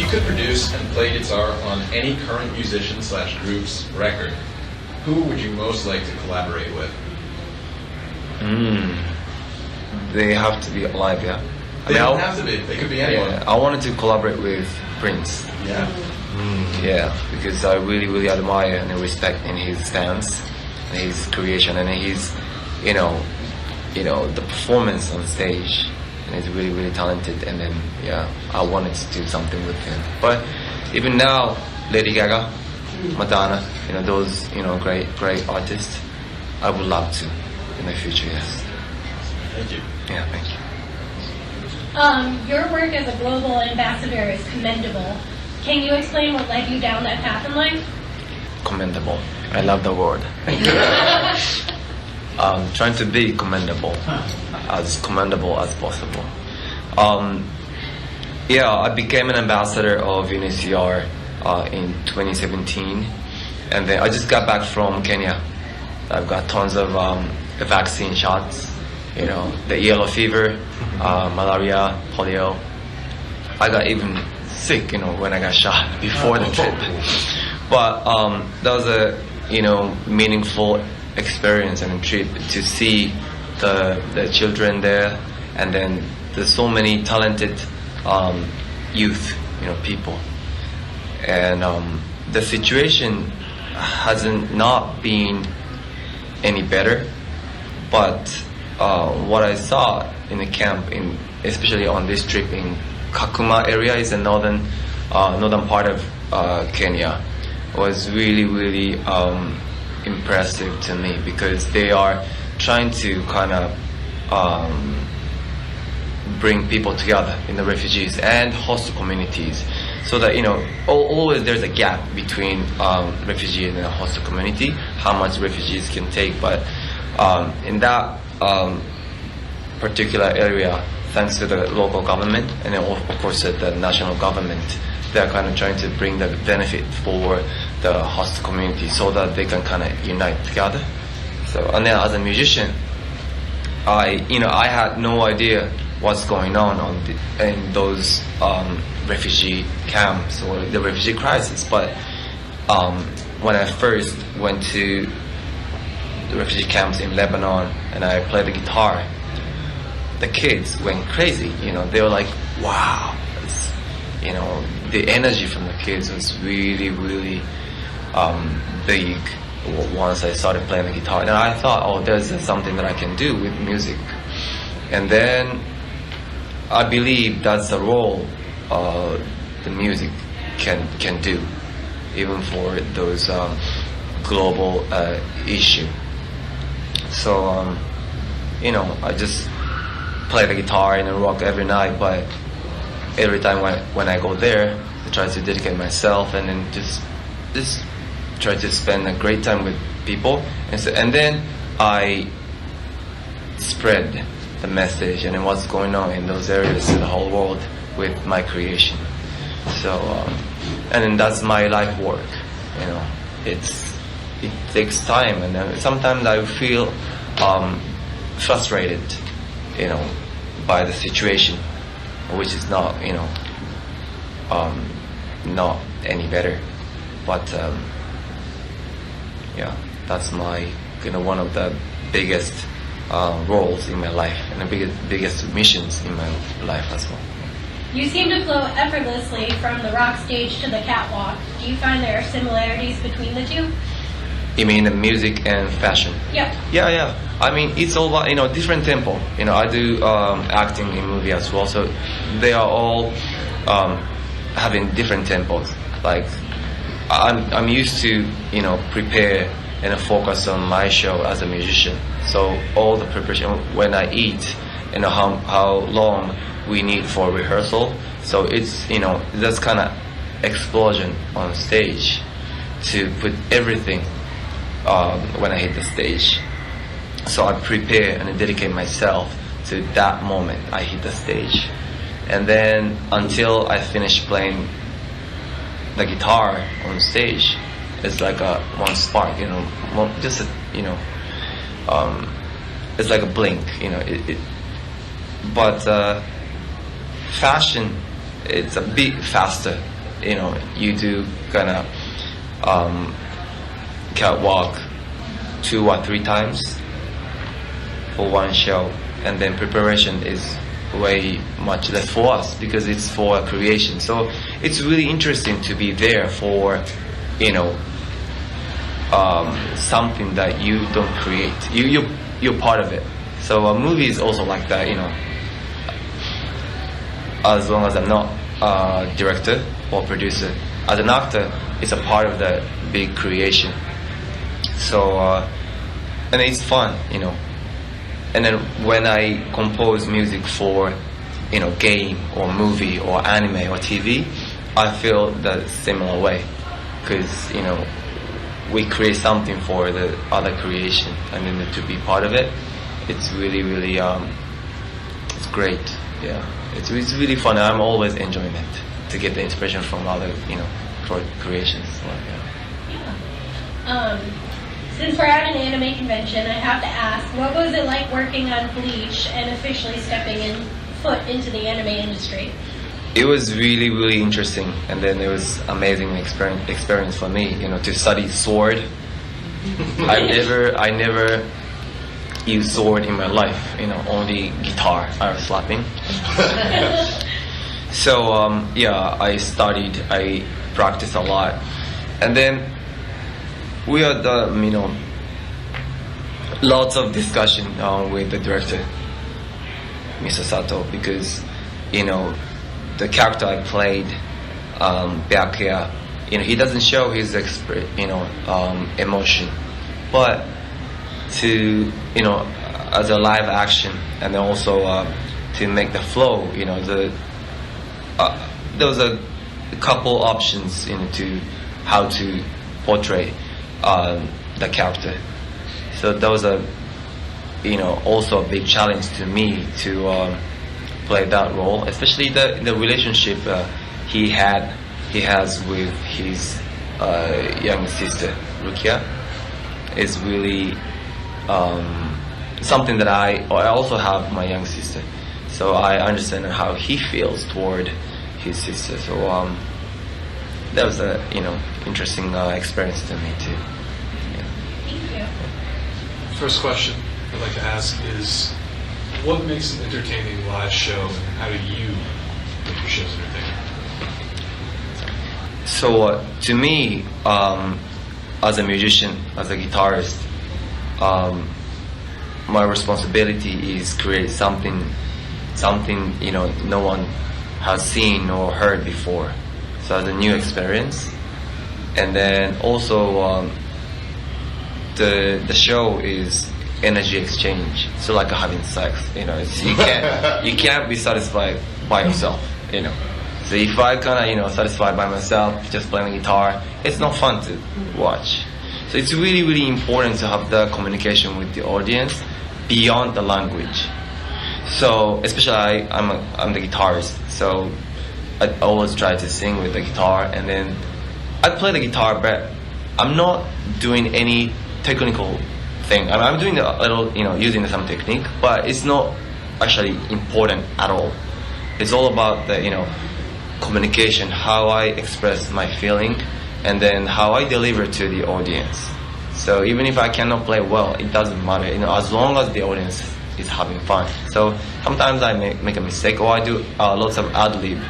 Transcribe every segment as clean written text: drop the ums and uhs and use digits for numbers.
you could produce and play guitar on any current musician / group's record, who would you most like to collaborate with? They have to be alive, yeah. They don't have to be. They could be anyone. Yeah, I wanted to collaborate with Prince. Yeah. Yeah, because I really admire and respect in his stance, and his creation, and his, the performance on stage. And he's really talented. And then I wanted to do something with him. But even now, Lady Gaga, Madonna, those great artists, I would love to in the future. Yes. Thank you. Yeah, thank you. Your work as a global ambassador is commendable. Can you explain what led you down that path in life? Commendable. I love the word. Trying to be commendable, as commendable as possible. I became an ambassador of UNHCR in 2017, and then I just got back from Kenya. I've got tons of vaccine shots, the yellow fever, malaria, polio. I got even sick, when I got shot before the trip. But that was a, meaningful experience and a trip to see the children there, and then there's so many talented youth, people, and the situation hasn't not been any better, but what I saw in the camp, especially on this trip in Kakuma area, is the northern part of Kenya, was really impressive to me, because they are trying to kind of bring people together in the refugees and host communities, so that always there's a gap between refugees and a host community, how much refugees can take. But in that particular area, thanks to the local government and then of course the national government, they're kind of trying to bring the benefit for the host community so that they can kind of unite together. So, and then as a musician, I had no idea what's going on in those refugee camps or the refugee crisis. But when I first went to the refugee camps in Lebanon and I played the guitar, the kids went crazy. They were like, wow, the energy from the kids was really big once I started playing the guitar. And I thought, there's something that I can do with music. And then I believe that's the role the music can do, even for those global issue. So I just play the guitar and rock every night, but every time when I go there, I try to dedicate myself and then just try to spend a great time with people, and then I spread the message and what's going on in those areas to the whole world with my creation. So and then that's my life work. It takes time, and then sometimes I feel frustrated, by the situation, which is not not any better. But that's my one of the biggest roles in my life, and the biggest missions in my life as well. You seem to flow effortlessly from the rock stage to the catwalk. Do you find there are similarities between the two? You mean the music and fashion? Yep. Yeah. I mean, it's all about, different tempo. I do acting in movie as well, so they are all having different tempos. Like, I'm used to, prepare and focus on my show as a musician. So all the preparation, when I eat, how long we need for rehearsal. So it's, that's kind of explosion on stage to put everything when I hit the stage. So I prepare and I dedicate myself to that moment I hit the stage. And then until I finish playing the guitar on stage, it's like one spark, it's like a blink, But fashion, it's a bit faster you do kind of catwalk 2 or 3 times for one show, and then preparation is way much less for us because it's for a creation. So it's really interesting to be there for something that you don't create. You're part of it. So a movie is also like that. As long as I'm not a director or producer, as an actor, it's a part of the big creation. So and it's fun. And then when I compose music for game or movie or anime or TV, I feel the similar way because we create something for the other creation, and then to be part of it, it's really it's great. Yeah, it's really fun. I'm always enjoying it to get the inspiration from other creations. So, Yeah. Since we're at an anime convention, I have to ask, what was it like working on Bleach and officially stepping foot into the anime industry? It was really interesting, and then it was amazing experience for me, to study sword. I never used sword in my life, only guitar I was slapping. So I studied, I practiced a lot, and then we had lots of discussion with the director, Mr. Sato, because the character I played back here, he doesn't show his emotion, but to as a live action, and then also to make the flow, there was a couple options to how to portray the character. So that was also a big challenge to me to play that role, especially the relationship he has with his young sister Rukia is really something that I also have my young sister, so I understand how he feels toward his sister. So that was a interesting experience to me too. Thank you. First question I'd like to ask is, what makes an entertaining live show, and how do you make your shows entertaining? So to me, as a musician, as a guitarist, my responsibility is create something no one has seen or heard before. So it's a new experience, and then also the show is energy exchange. So like having sex, you can't be satisfied by yourself, So if I satisfied by myself just playing the guitar, it's not fun to watch. So it's really important to have the communication with the audience beyond the language. So especially I'm the guitarist, so I always try to sing with the guitar, and then I play the guitar, but I'm not doing any technical thing. I'm doing a little, using some technique, but it's not actually important at all. It's all about the, communication, how I express my feeling, and then how I deliver to the audience. So even if I cannot play well, it doesn't matter, as long as the audience is having fun. So sometimes I make a mistake, or I do lots of ad-lib.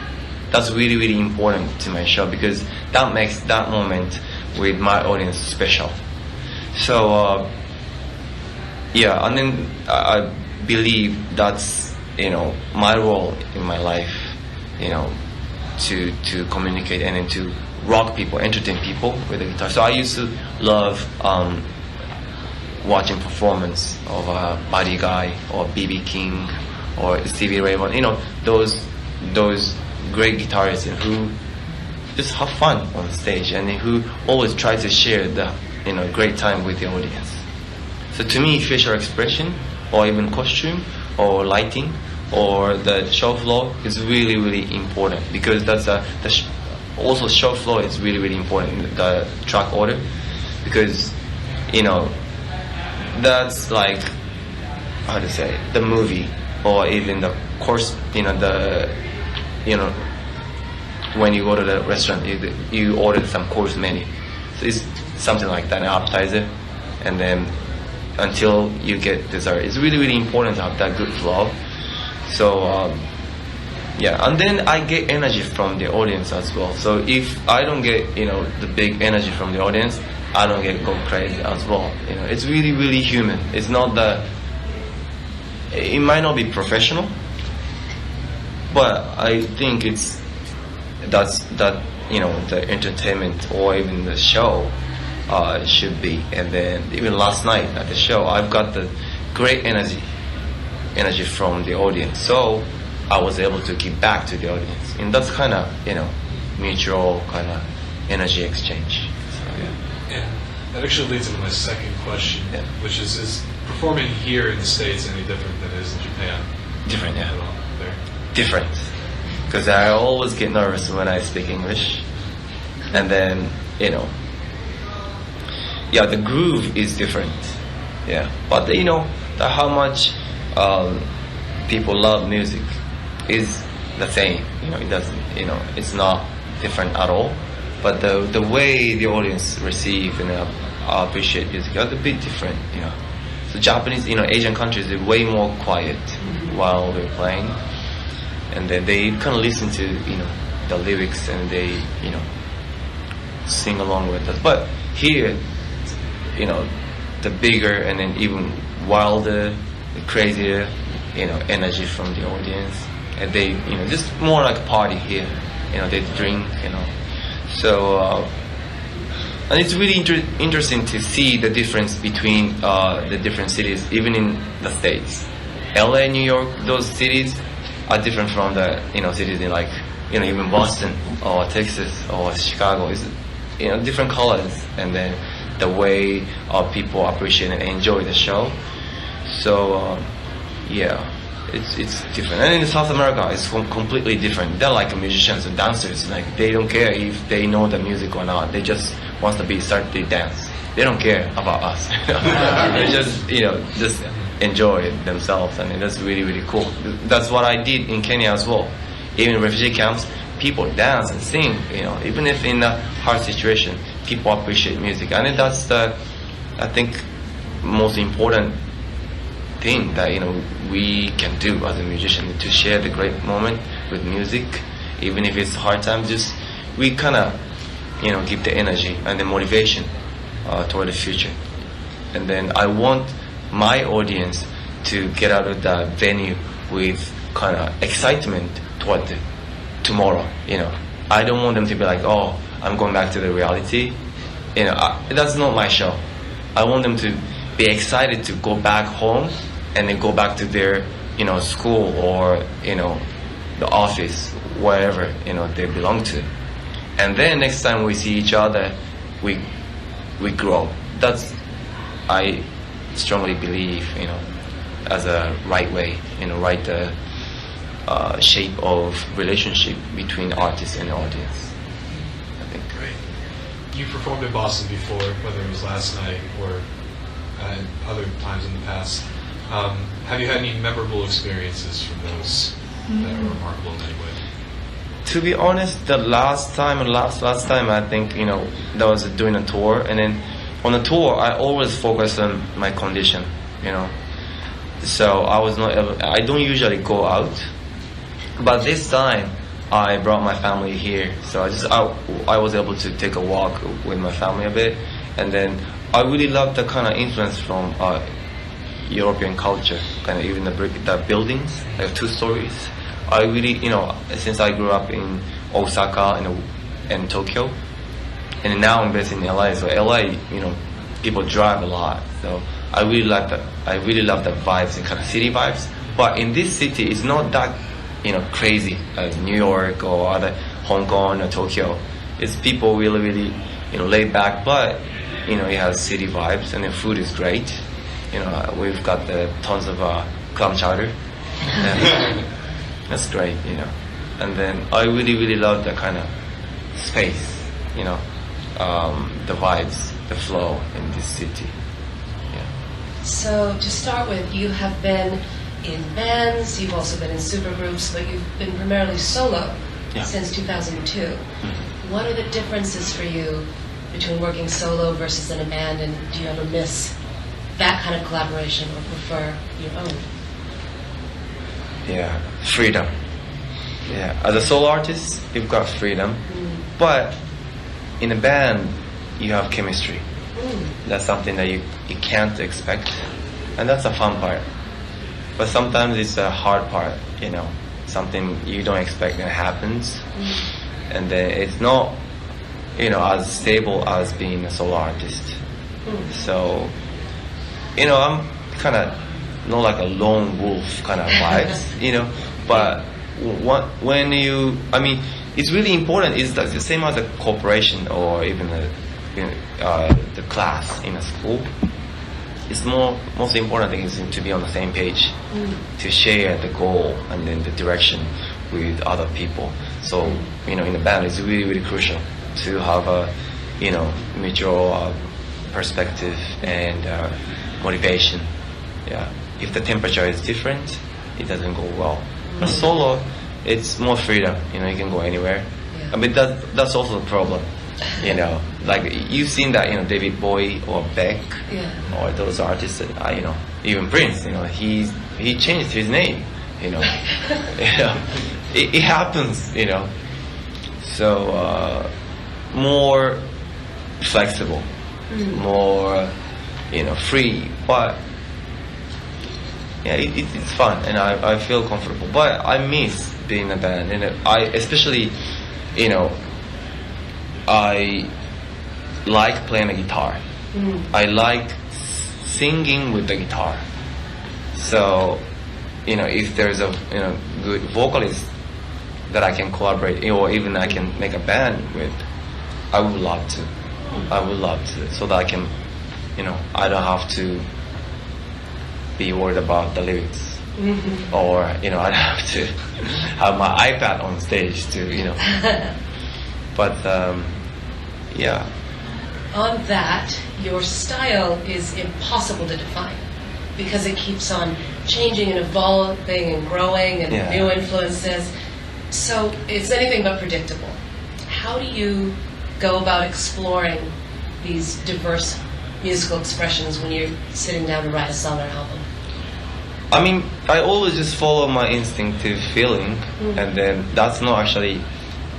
That's really important to my show, because that makes that moment with my audience special. So and then I believe that's my role in my life, to communicate and then to rock people, entertain people with the guitar. So I used to love watching performance of Buddy Guy or BB King or Stevie Ray Vaughan, those great guitarists who just have fun on stage and who always try to share the great time with the audience. So to me, facial expression or even costume or lighting or the show floor is really important, because that's also show floor is really important, the track order, because that's like, how to say, the movie or even the course, when you go to the restaurant, you order some course menu. So it's something like that, an appetizer, and then until you get dessert. It's really, really important to have that good flow. So yeah, and then I get energy from the audience as well. So if I don't get the big energy from the audience, I don't go crazy as well. It's really, really human. It's not that. It might not be professional, but I think that the entertainment or even the show should be. And then even last night at the show, I've got the great energy from the audience. So I was able to give back to the audience, and that's kind of mutual kind of energy exchange. So yeah. And that actually leads into my second question, Yeah. which is performing here in the States any different than it is in Japan? Different, yeah. At all there? Different, because I always get nervous when I speak English, and then yeah, the groove is different, yeah. But how much people love music is the same. It doesn't. It's not different at all. But the way the audience receive and appreciate music is a bit different. So Japanese, Asian countries, they're way more quiet while they're playing, and then they kind of listen to the lyrics and they sing along with us. But here, the bigger and then even wilder, the crazier, energy from the audience, and they just more like a party here. They drink, so. And it's really interesting to see the difference between the different cities, even in the States. LA, New York, those cities are different from the cities in even Boston or Texas or Chicago. Is different colors, and then the way people appreciate and enjoy the show. So yeah, it's different. And in South America, it's completely different. They're like musicians and dancers. Like they don't care if they know the music or not. They just once the beat starts, they dance. They don't care about us. They just enjoy it themselves, and that's really, really cool. That's what I did in Kenya as well. Even in refugee camps, people dance and sing. Even if in a hard situation, people appreciate music, and that's the, I think, most important thing that we can do as a musician, to share the great moment with music, even if it's hard time. Just we kind of give the energy and the motivation toward the future. And then I want my audience to get out of the venue with kind of excitement toward the tomorrow. I don't want them to be like, oh, I'm going back to the reality. That's not my show. I want them to be excited to go back home and then go back to their school or the office, wherever they belong to. And then next time we see each other, we grow. That's, I strongly believe, as a right way, right shape of relationship between artist and audience. I think. Great. You performed in Boston before, whether it was last night or other times in the past. Have you had any memorable experiences from those that are remarkable in any way? To be honest, the last time, I think, that was doing a tour, and then on the tour, I always focus on my condition, So I was not able, I don't usually go out, but this time I brought my family here, so I was able to take a walk with my family a bit, and then I really love the kind of influence from European culture, kind of even the buildings, like 2 stories. I really, since I grew up in Osaka and Tokyo, and now I'm based in LA. So LA, people drive a lot. So I really love the vibes and kind of city vibes. But in this city, it's not that, crazy as New York or other Hong Kong or Tokyo. It's people really, really, laid back. But it has city vibes, and the food is great. We've got the tons of clam chowder. That's great, And then I really, really love that kind of space, the vibes, the flow in this city. Yeah. So to start with, you have been in bands, you've also been in supergroups, but you've been primarily solo Yeah. since 2002. What are the differences for you between working solo versus in a band, and do you ever miss that kind of collaboration or prefer your own? Yeah, freedom. Yeah, as a solo artist, you've got freedom, but in a band, you have chemistry. That's something that you can't expect, and that's a fun part. But sometimes it's a hard part, something you don't expect that happens, and then it's not, as stable as being a solo artist. So, I'm kind of not like a lone wolf kind of vibes, but when it's really important. It's like the same as a corporation or even the class in a school. It's most important thing is to be on the same page, to share the goal and then the direction with other people. So in a band, it's really really crucial to have a mutual perspective and motivation. Yeah, if the temperature is different, it doesn't go well. But solo, it's more freedom. You can go anywhere. Yeah. I mean that's also a problem. Like you've seen that David Bowie or Beck or those artists that even Prince. He changed his name. It happens. So more flexible, more free, but yeah, it's fun and I feel comfortable. But I miss being in a band, and I especially I like playing the guitar. I like singing with the guitar. So, if there's a good vocalist that I can collaborate or even I can make a band with, I would love to. I would love to, so that I can, I don't have to be worried about the lyrics, or I don't have to have my iPad on stage to, But yeah. On that, your style is impossible to define because it keeps on changing and evolving and growing and new influences. So it's anything but predictable. How do you go about exploring these diverse musical expressions when you're sitting down to write a song or album? I always just follow my instinctive feeling, and then that's not actually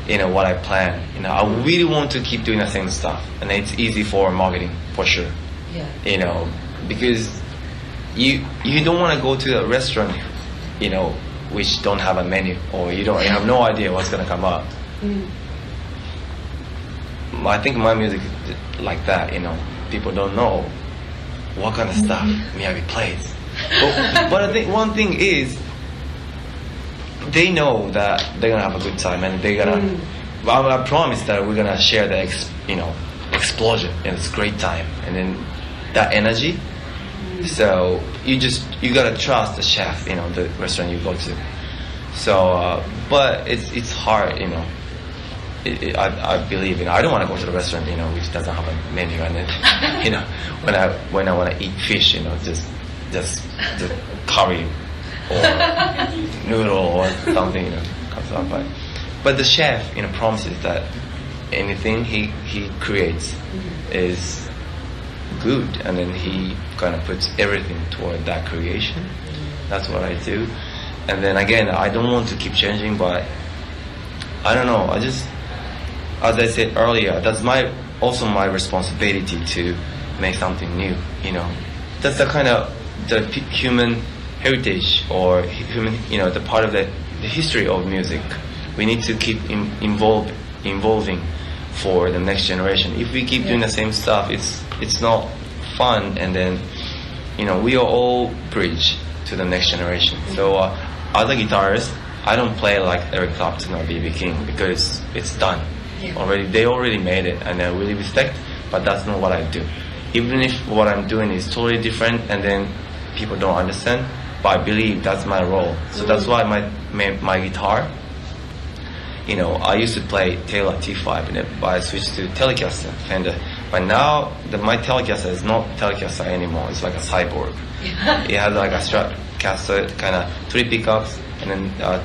what I plan. I really want to keep doing the same stuff, and it's easy for marketing for sure. Yeah. Because you don't want to go to a restaurant, which don't have a menu, or you have no idea what's gonna come up. I think my music is like that. People don't know what kind of stuff MIYAVI plays. But I think one thing is, they know that they're gonna have a good time, and they're gonna. I promise that we're gonna share the explosion, and it's a great time, and then that energy. So you gotta trust the chef, the restaurant you go to. So, but it's hard, I believe, I don't want to go to the restaurant, which doesn't have a menu, and then, when I want to eat fish, just curry or noodle or something, comes up. But the chef, promises that anything he creates is good, and then he kind of puts everything toward that creation. That's what I do. And then again, I don't want to keep changing, but I don't know. I just, as I said earlier, that's also my responsibility to make something new. That's the kind of the human heritage, or human, the part of the history of music. We need to keep evolving for the next generation. If we keep doing the same stuff, it's not fun, and then we are all bridge to the next generation. So as a guitarist, I don't play like Eric Clapton or B.B. King because it's done already. They already made it, and I really respect. But that's not what I do. Even if what I'm doing is totally different, and then people don't understand, but I believe that's my role. So that's why my guitar. I used to play Taylor T5, but I switched to Telecaster Fender. But now my Telecaster is not Telecaster anymore. It's like a cyborg. It has like a Stratocaster, kind of 3 pickups, and then a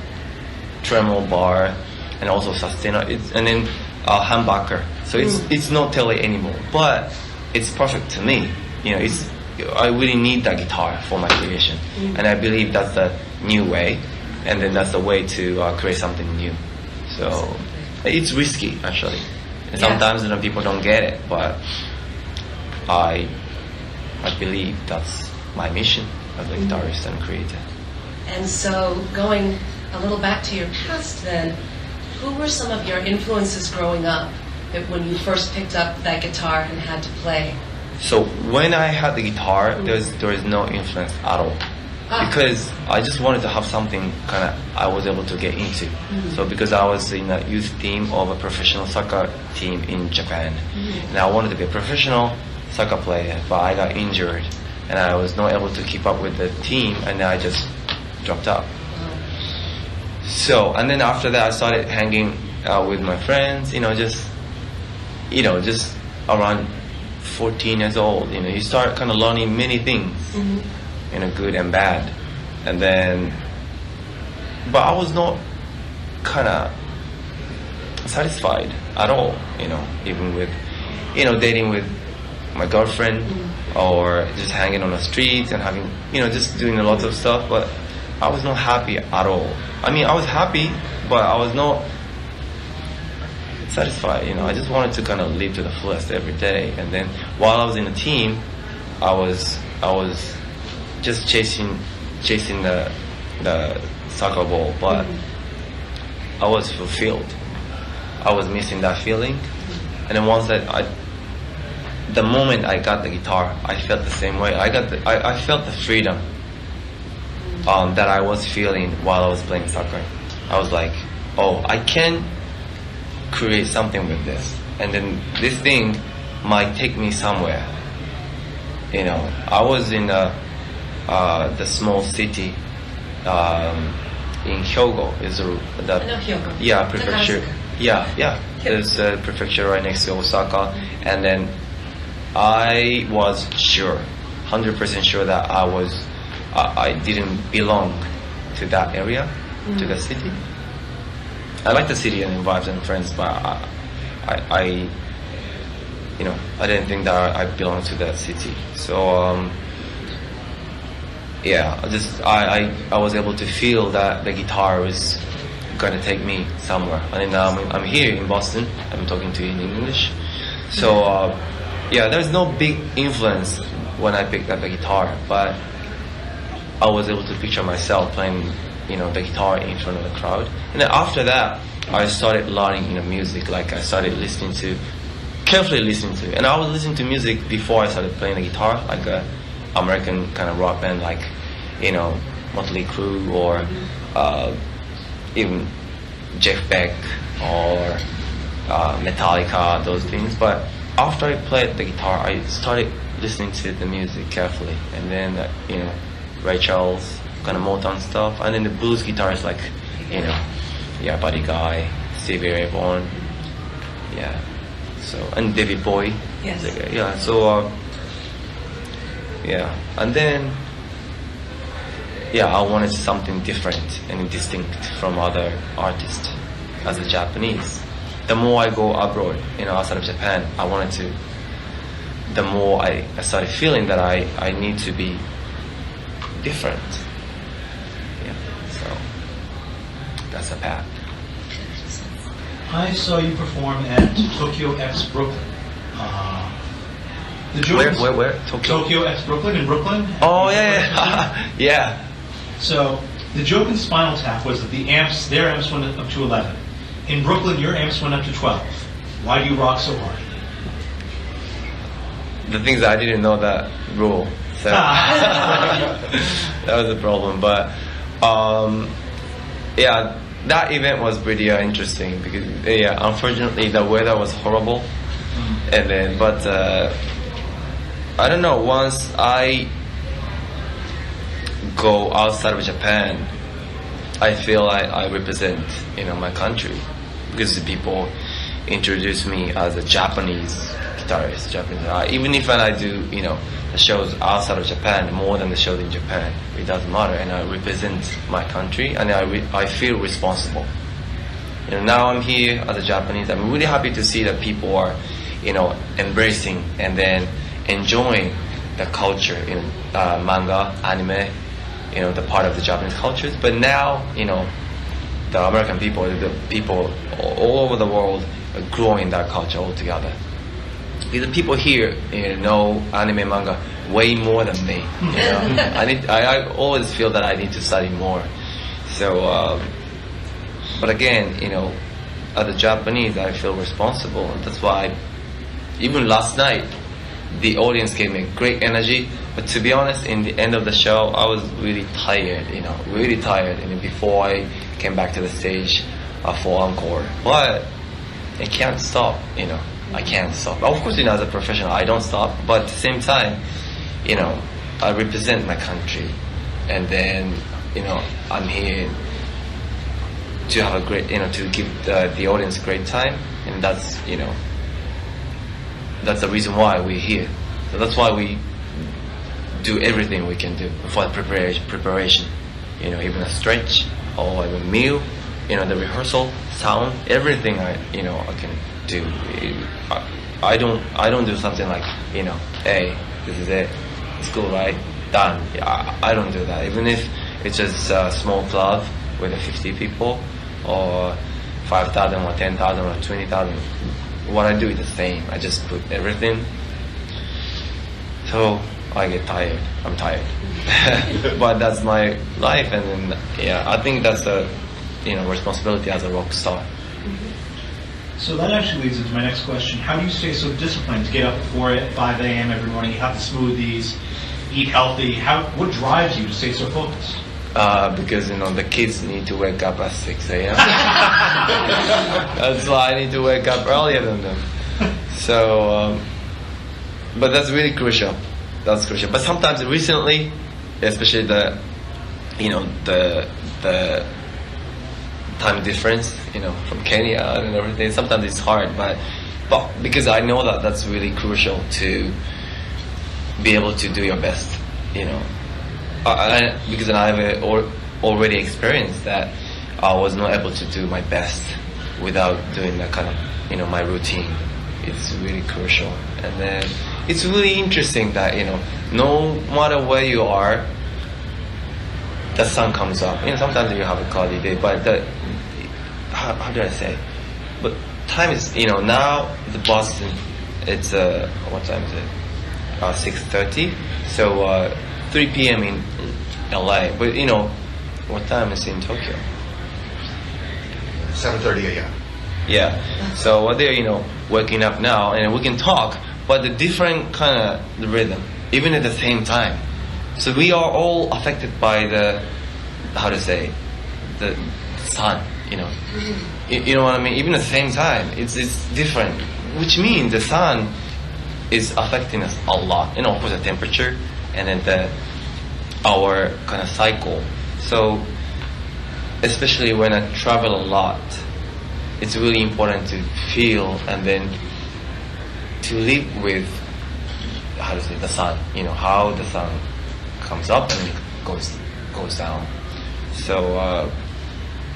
tremolo bar, and and also sustainer. And then humbucker. So it's not tele anymore, but it's perfect to me. I really need that guitar for my creation, and I believe that's the new way, and then that's the way to create something new. So it's risky actually. And sometimes people don't get it, but I believe that's my mission as a guitarist and creator. And so, going a little back to your past then, who were some of your influences growing up that when you first picked up that guitar and had to play? So when I had the guitar, there is no influence at all. Because I just wanted to have something kind of I was able to get into. So because I was in a youth team of a professional soccer team in Japan, and I wanted to be a professional soccer player, but I got injured, and I was not able to keep up with the team, and I just dropped out. So, and then after that, I started hanging out with my friends. Just around 14 years old. You start kind of learning many things. Good and bad, and then, but I was not kind of satisfied at all, even with, dating with my girlfriend or just hanging on the streets and having, just doing a lot of stuff, but I was not happy at all. I mean, I was happy, but I was not satisfied, I just wanted to kind of live to the fullest every day. And then while I was in the team, I was just chasing the soccer ball, but I was fulfilled. I was missing that feeling, and then the moment I got the guitar, I felt the same way. I felt the freedom that I was feeling while I was playing soccer. I was like, oh, I can create something with this, and then this thing might take me somewhere. I was in the small city in Hyogo. Is I know Hyogo. Yeah, prefecture. Yeah. There's a prefecture right next to Osaka, and then I was sure, 100% sure that I didn't belong to that area, to the city. I like the city and vibes and friends, but I didn't think that I belonged to that city. So I was able to feel that the guitar was gonna take me somewhere. And then I'm here in Boston. I'm talking to you in English. So there's no big influence when I picked up the guitar, but I was able to picture myself playing, the guitar in front of the crowd. And then after that, I started learning, music. Like I started carefully listening to, and I was listening to music before I started playing the guitar, like a American kind of rock band, like Motley Crue or even Jeff Beck or Metallica, those things. But after I played the guitar, I started listening to the music carefully, and then Ray Charles, kind of Motown stuff, and then the blues guitars like Buddy Guy, Stevie Ray Vaughan, so, and David Bowie. Yes. And then I wanted something different and distinct from other artists as a Japanese. The more I go abroad, outside of Japan, the more I started feeling that I need to be different. So that's a path. I saw you perform at Tokyo Exbrook. Where? Tokyo Exbrook in Brooklyn. Oh yeah. Yeah. So the joke in Spinal Tap was that their amps went up to 11. In Brooklyn, your amps went up to 12. Why do you rock so hard? The things I didn't know that rule. So that was the problem. But that event was pretty interesting because unfortunately the weather was horrible, and then I don't know. Once I go outside of Japan, I feel like I represent my country because the people introduce me as a Japanese guitarist. Even if I do the shows outside of Japan more than the shows in Japan, it doesn't matter, and I represent my country, and I feel responsible Now I'm here as a Japanese. I'm really happy to see that people are, embracing and then enjoying the culture in manga, anime, the part of the Japanese cultures. But now, the American people, the people all over the world are growing that culture altogether. Because the people here, know anime, manga way more than me. I always feel that I need to study more. So, but again, as a Japanese, I feel responsible. That's why, even last night, the audience gave me great energy. But to be honest, in the end of the show, I was really tired. Really tired. Before I came back to the stage for encore, but I can't stop. I can't stop. Of course, as a professional, I don't stop. But at the same time, I represent my country, and then, I'm here to have a great, to give the audience a great time, and that's, that's the reason why we're here. So that's why we do everything we can do for preparation. Even a stretch or a meal, the rehearsal, sound, everything I can do. I don't do something like, hey, this is it, it's cool, right? Done. I don't do that. Even if it's just a small club with 50 people, or 5,000 or 10,000 or 20,000, what I do is the same. I just put everything. So I get tired. I'm tired. But that's my life, and then, I think that's a responsibility as a rock star. So that actually leads into my next question. How do you stay so disciplined to get up before at 5 a.m. every morning? You have the smoothies, eat healthy. What drives you to stay so focused? Because the kids need to wake up at 6 a.m. That's why I need to wake up earlier than them. So, but that's really crucial. That's crucial. But sometimes recently, especially the time difference, from Kenya and everything, sometimes it's hard. But because I know that that's really crucial to be able to do your best, because I've already experienced that I was not able to do my best without doing that kind of, my routine. It's really crucial. And then it's really interesting that, no matter where you are, the sun comes up. Sometimes you have a cloudy day, but how do I say? But time is, now the Boston, it's, what time is it? 6:30. So, 3 p.m. in LA. But, what time is in Tokyo? 7:30 a.m. Yeah. So they're, waking up now, and we can talk, but the different kind of rhythm, even at the same time. So we are all affected by the sun, You know what I mean? Even at the same time, it's different, which means the sun is affecting us a lot. Of course, the temperature, and then our kind of cycle. So, especially when I travel a lot, it's really important to feel and then to live with the sun. How the sun comes up and goes down. So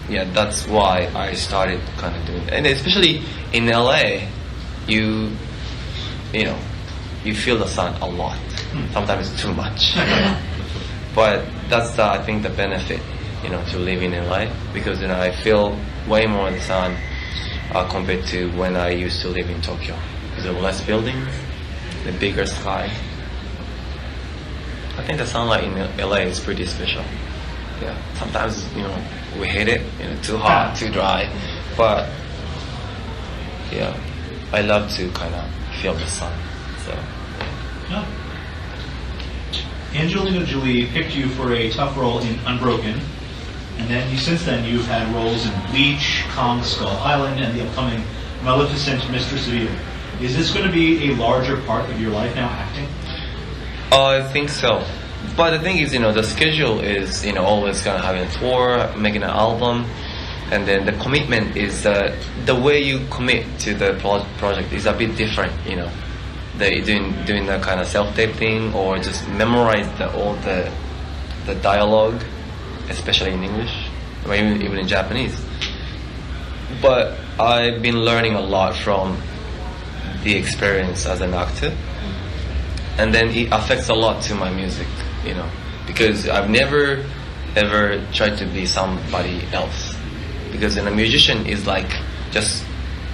that's why I started kind of doing that. And especially in LA, you feel the sun a lot. Sometimes it's too much. But that's I think the benefit, to living in LA, because I feel way more the sun compared to when I used to live in Tokyo. Because there are less buildings, the bigger sky. I think the sunlight in LA is pretty special. Yeah, sometimes we hate it, too hot, too dry, but I love to kind of feel the sun. So. Yeah. Angelina Jolie picked you for a tough role in Unbroken, and then since then you've had roles in Bleach, Kong Skull Island, and the upcoming Maleficent Mistress of Evil. Is this going to be a larger part of your life now, acting? I think so. But the thing is, the schedule is, always kind of having a tour, making an album, and then the commitment is the way you commit to the project is a bit different, They doing that kind of self-tape thing, or just memorize all the dialogue, especially in English, or even in Japanese. but I've been learning a lot from the experience as an actor, and then it affects a lot to my music, because I've never ever tried to be somebody else, because a musician is like just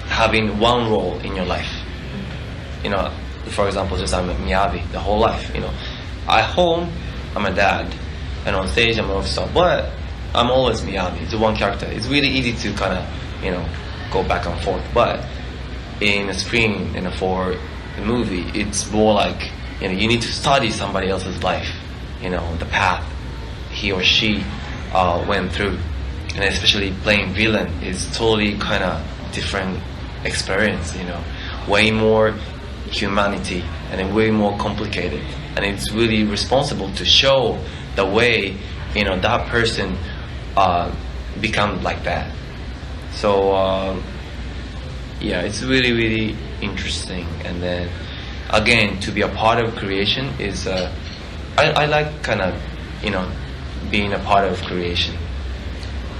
having one role in your life. For example, just I'm a MIYAVI the whole life. At home I'm a dad, and on stage I'm an officer, but I'm always MIYAVI. It's one character. It's really easy to kind of go back and forth, but in a screen for the movie, it's more like you need to study somebody else's life, the path he or she went through, and especially playing villain is totally kind of different experience, way more humanity and then way more complicated, and it's really responsible to show the way that person become like that. So yeah, it's really, really interesting. And then again, to be a part of creation is I like kind of being a part of creation,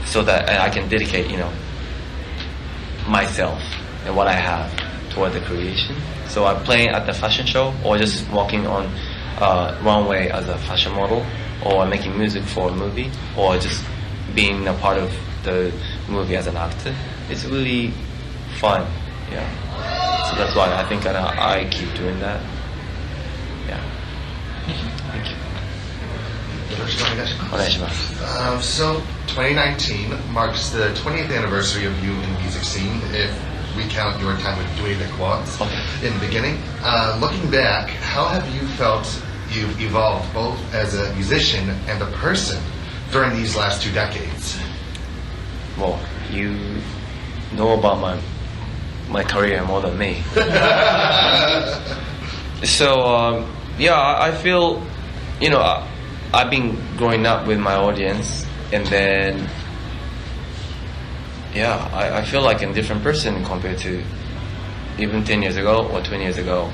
so that I can dedicate myself and what I have toward the creation. So I'm playing at the fashion show, or just walking on runway as a fashion model, or making music for a movie, or just being a part of the movie as an actor. It's really fun, yeah. So that's why I think I keep doing that. Yeah. Thank you. よろしくお願いします。お願いします。So 2019 marks the 20th anniversary of you in the music scene, if we count your time with Dwayne the Quads in the beginning. Looking back, how have you felt you've evolved both as a musician and a person during these last 2 decades? Well, you know about my career more than me. So yeah, I feel I've been growing up with my audience, and then yeah, I feel like a different person compared to even 10 years ago or 20 years ago.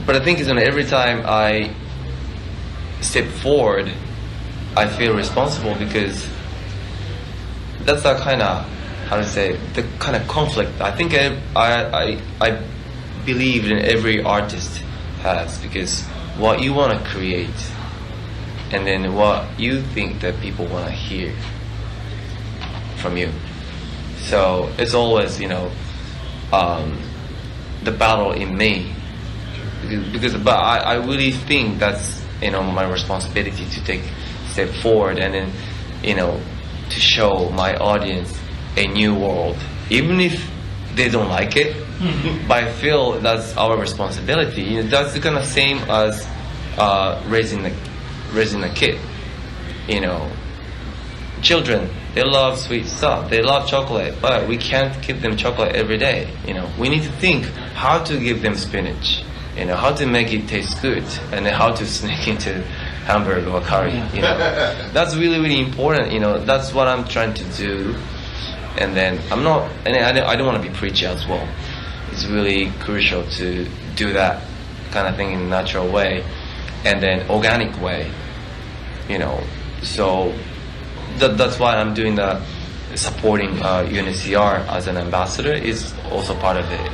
But I think every time I step forward, I feel responsible, because that's the kind of, the kind of conflict I think I believe in every artist has, because what you want to create and then what you think that people want to hear from you. So it's always the battle in me, but I really think that's my responsibility to take a step forward, and then to show my audience a new world, even if they don't like it. But I feel that's our responsibility. That's the kind of same as raising a kid. Children, they love sweet stuff, they love chocolate, but we can't give them chocolate every day. We need to think how to give them spinach, how to make it taste good, and then how to sneak into hamburger or curry. That's really, really important. That's what I'm trying to do. And then I don't want to be preachy as well. It's really crucial to do that kind of thing in a natural way, and then organic way. So that's why I'm doing the supporting UNHCR as an ambassador is also part of it.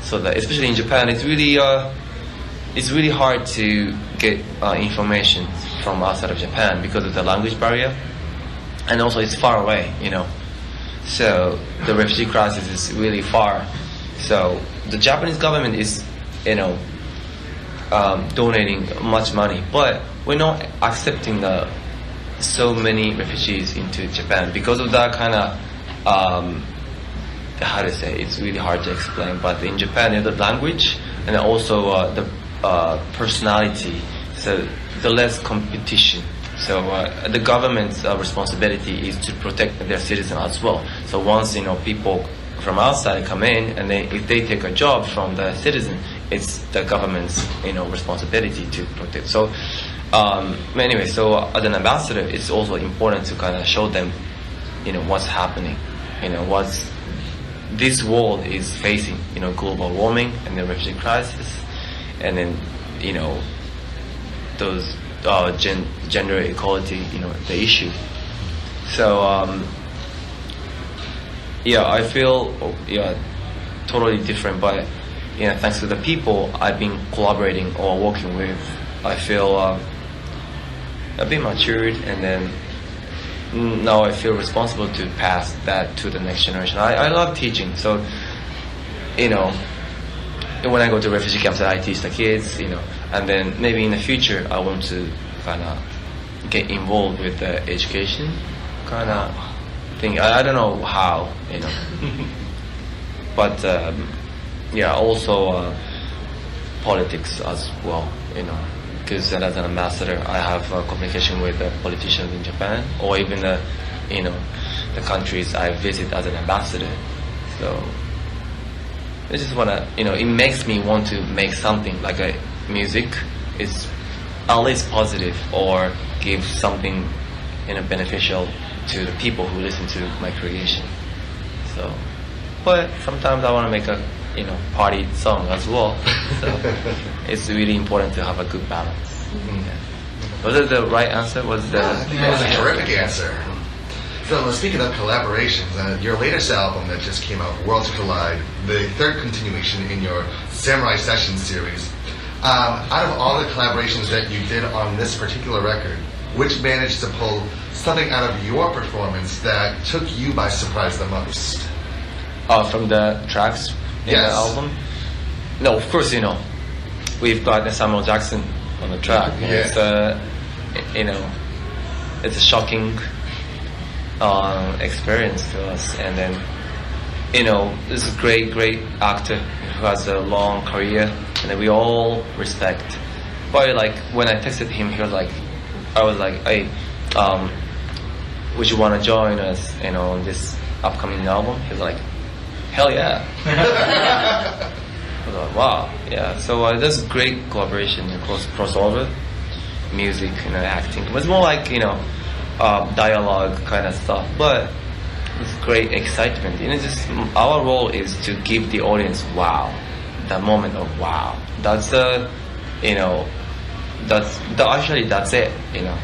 So that especially in Japan, it's really hard to get information from outside of Japan because of the language barrier, and also it's far away. So the refugee crisis is really far. So the Japanese government is, donating much money, but we're not accepting so many refugees into Japan because of that kind of, it's really hard to explain. But in Japan, the language and also the personality, so the less competition. So the government's responsibility is to protect their citizens as well. So once people from outside come in, and if they take a job from the citizen, it's the government's responsibility to protect. So anyway, so as an ambassador, it's also important to kind of show them what's happening, what's this world is facing, global warming and the refugee crisis, and then those gender equality, the issue. So yeah, I feel totally different. But thanks to the people I've been collaborating or working with, I feel a bit matured, and then now I feel responsible to pass that to the next generation. I love teaching, so when I go to refugee camps, I teach the kids, and then maybe in the future I want to kind of get involved with the education kind of thing. I don't know how, but also politics as well, because as an ambassador, I have communication with the politicians in Japan, or even the countries I visit as an ambassador. So I just wanna, it makes me want to make something like a music. It's at least positive or give something, beneficial to the people who listen to my creation. So, but sometimes I wanna make a, party song as well. So it's really important to have a good balance. Yeah. Was it the right answer? Was the? I think that was a terrific answer. So speaking of collaborations, your latest album that just came out, Worlds Collide, the third continuation in your Samurai Sessions series. Out of all the collaborations that you did on this particular record, which managed to pull something out of your performance that took you by surprise the most? From the tracks in Yes. the album? No, of course, we've got Samuel Jackson on the track. Yeah. It's a shocking experience to us, and then this is a great actor who has a long career, and then we all respect. But like when I texted him, I was like, hey, would you want to join us, on this upcoming album? He was like, hell yeah. I was like, wow, yeah. So that's great collaboration, crossover, music, acting. It was more like dialogue kind of stuff, but it's great excitement. Just our role is to give the audience wow, the moment of wow. That's that's it.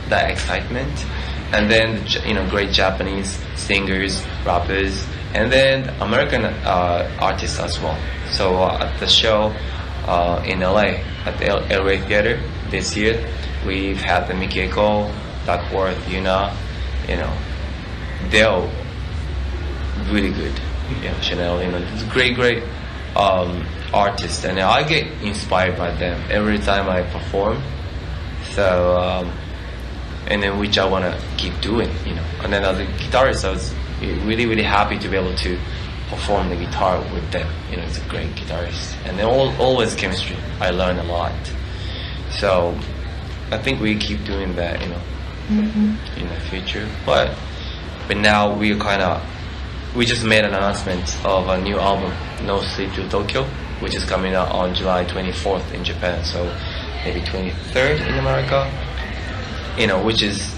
That excitement, and then great Japanese singers, rappers, and then American artists as well. So at the show in LA at the LA Theater this year, we've had the Mickey Echo, Duckworth, Yuna, they're really good. Chanel, it's great artists, and I get inspired by them every time I perform. So, and then which I want to keep doing, And then as a guitarist, I was really happy to be able to perform the guitar with them. It's a great guitarist, and then always chemistry. I learn a lot. So I think we keep doing that, in the future. But now we just made an announcement of a new album, No Sleep Till Tokyo, which is coming out on July 24th in Japan. So maybe 23rd in America. Which is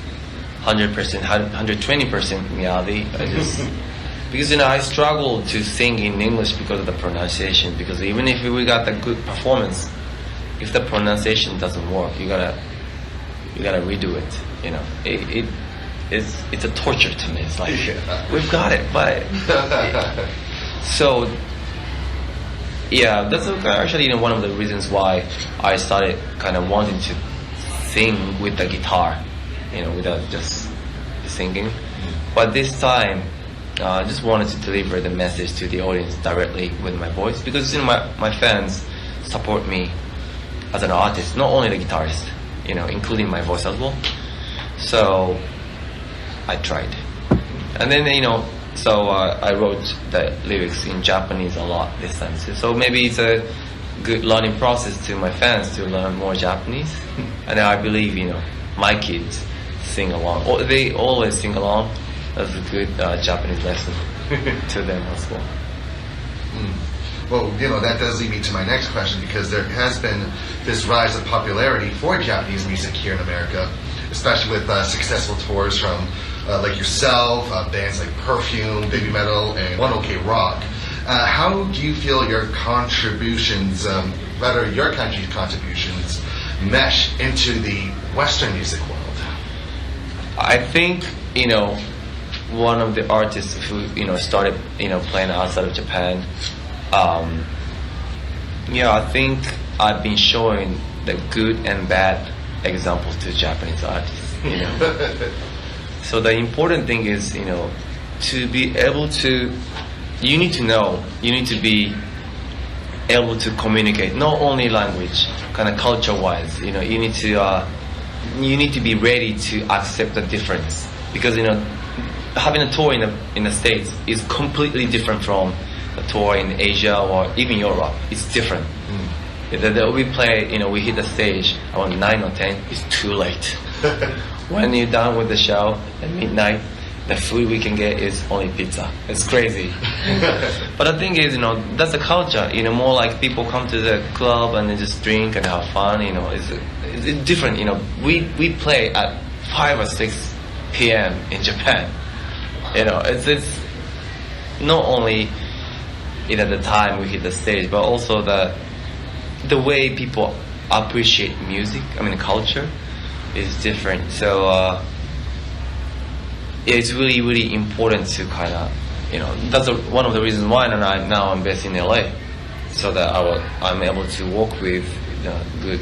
100%, 120% MIYAVI. Because I struggle to sing in English because of the pronunciation. Because even if we got the good performance, if the pronunciation doesn't work, you gotta redo it. It's a torture to me. It's like we've got it, but so yeah, that's actually one of the reasons why I started kind of wanting to sing with the guitar, without just singing. But this time, I just wanted to deliver the message to the audience directly with my voice, because my fans support me as an artist, not only the guitarist, including my voice as well. So I tried, and then so I wrote the lyrics in Japanese a lot this time too. So maybe it's a good learning process to my fans to learn more Japanese, and I believe my kids sing along, or they always sing along. That's a good Japanese lesson to them as well. Well, that does lead me to my next question, because there has been this rise of popularity for Japanese music here in America, especially with successful tours from like yourself, bands like Perfume, Baby Metal, and 1OK Rock. How do you feel your contributions, your country's contributions, mesh into the Western music world? I think one of the artists who started playing outside of Japan. I think I've been showing the good and bad examples to Japanese artists. So the important thing is to be able to. You need to be able to communicate not only language, kind of culture-wise. You need to be ready to accept the difference, because having a tour in the States is completely different from a tour in Asia or even Europe. It's different. We play, we hit the stage around 9 or 10. It's too late. When you're done with the show at midnight, the food we can get is only pizza. It's crazy. But the thing is, that's the culture. More like people come to the club and they just drink and have fun. It's different. We play at 5 or 6 p.m. in Japan. It's not only the time we hit the stage, but also the way people appreciate music. culture is different. So it's really, really important to kind of, that's one of the reasons why I'm based in LA, so that I'm able to work with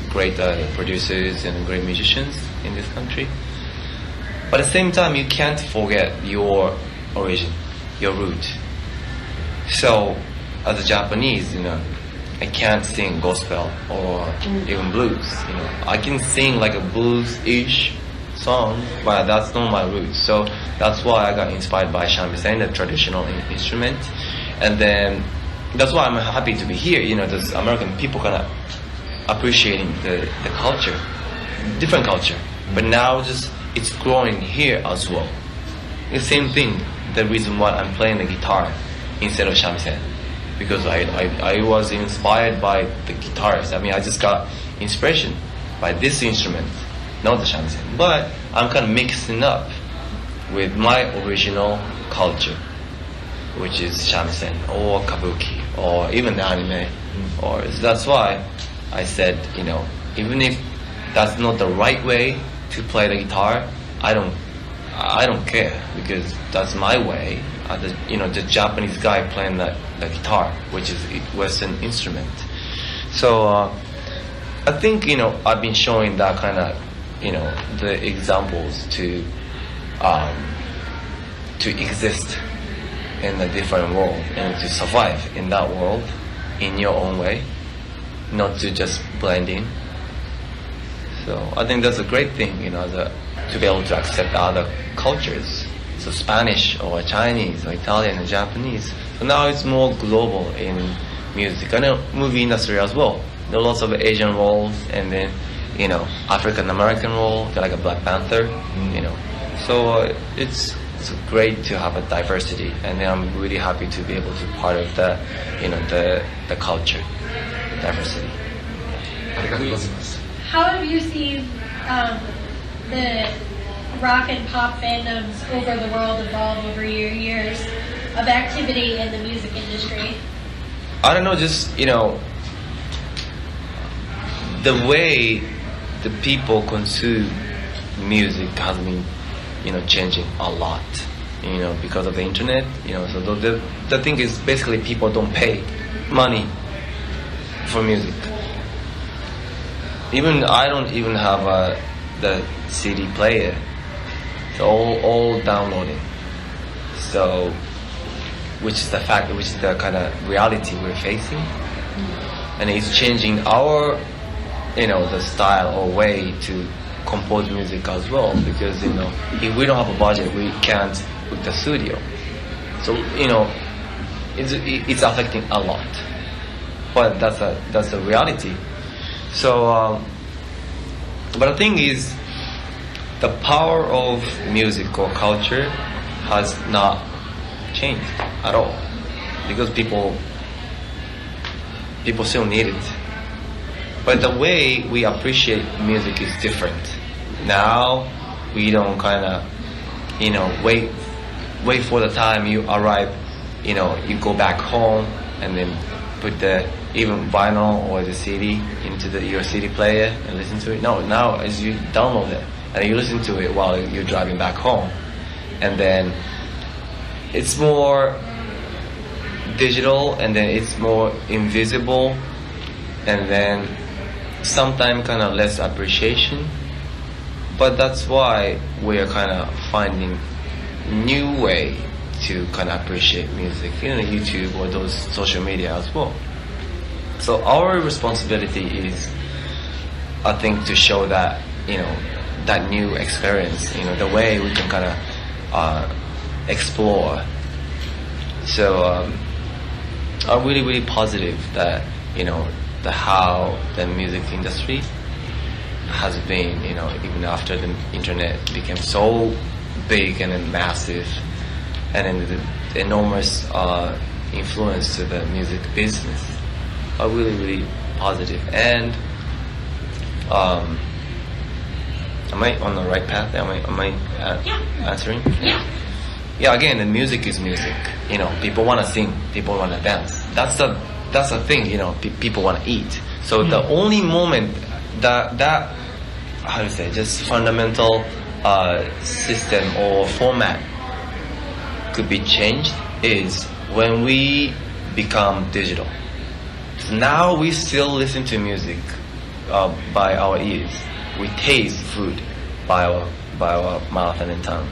great producers and great musicians in this country. But at the same time, you can't forget your origin, your root. So, as a Japanese, I can't sing gospel or even blues. I can sing like a blues-ish song, but that's not my roots. So that's why I got inspired by shamisen, the traditional instrument, and then that's why I'm happy to be here. Those American people kind of appreciating the culture, different culture, but now it's growing here as well. The same thing. The reason why I'm playing the guitar instead of shamisen, because I was inspired by the guitarist. I just got inspiration by this instrument, not the shamisen. But I'm kind of mixing up with my original culture, which is shamisen or kabuki or even the anime. Or that's why I said, even if that's not the right way to play the guitar, I don't care, because that's my way. The Japanese guy playing the guitar, which is a Western instrument. So I think I've been showing that kind of the examples to exist in a different world and to survive in that world in your own way, not to just blend in. So I think that's a great thing, to be able to accept other cultures. So Spanish or Chinese or Italian or Japanese. So now it's more global in music and movie industry as well. There are lots of Asian roles, and then African American role, like a Black Panther. So it's great to have a diversity, and I'm really happy to be able to be part of the the culture diversity. How have you seen the rock and pop fandoms over the world evolve over your years of activity in the music industry? I don't know, just the way the people consume music has been changing a lot, because of the internet. So the thing is, basically people don't pay money for music. Even I don't even have the CD player. It's all downloading. So, which is the kind of reality we're facing, and it's changing our, the style or way to compose music as well. Because if we don't have a budget, we can't book the studio. So it's affecting a lot. But that's a reality. So, but the thing is, the power of music or culture has not changed at all, because people still need it. But the way we appreciate music is different. Now we don't kind of, wait for the time you arrive, you go back home and then put the even vinyl or the CD into your CD player and listen to it. No, now as you download it and you listen to it while you're driving back home, and then it's more digital, and then it's more invisible, and then sometimes kind of less appreciation. But that's why we are kind of finding new way to kind of appreciate music, YouTube or those social media as well. So our responsibility is, I think, to show that, that new experience, the way we can kind of explore. So I'm really, really positive that, the how the music industry has been, even after the internet became so big and then massive, and then the enormous influence to the music business, are really, really positive. And am I on the right path? Am I answering? Yeah. Yeah. Again, the music is music. People want to sing, people want to dance. That's the thing. People want to eat. So the only moment that how to say, just fundamental system or format could be changed is when we become digital. So now we still listen to music by our ears. We taste food by our mouth and tongue.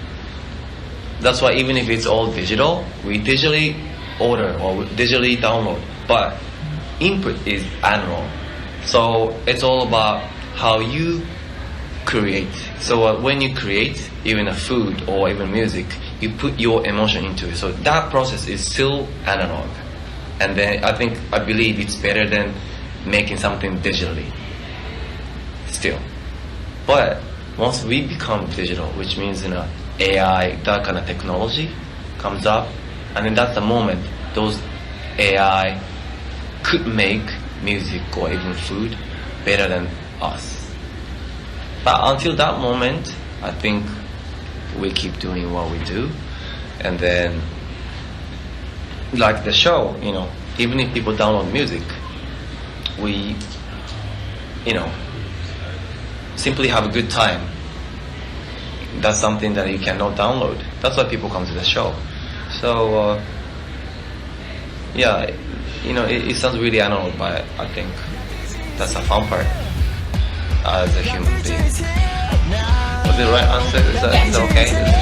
That's why even if it's all digital, we digitally order or we digitally download, but input is analog. So it's all about how you create. So when you create even a food or even music, you put your emotion into it. So that process is still analog. And then I believe it's better than making something digitally still. But once we become digital, which means AI, that kind of technology comes up, and then that's the moment those AI could make music or even food better than us. But until that moment, I think we keep doing what we do, and then like the show, even if people download music, we, simply have a good time. That's something that you cannot download. That's why people come to the show. So, it sounds really analog, but I think that's a fun part as a human being. Was it the right answer? Is that okay? Yeah.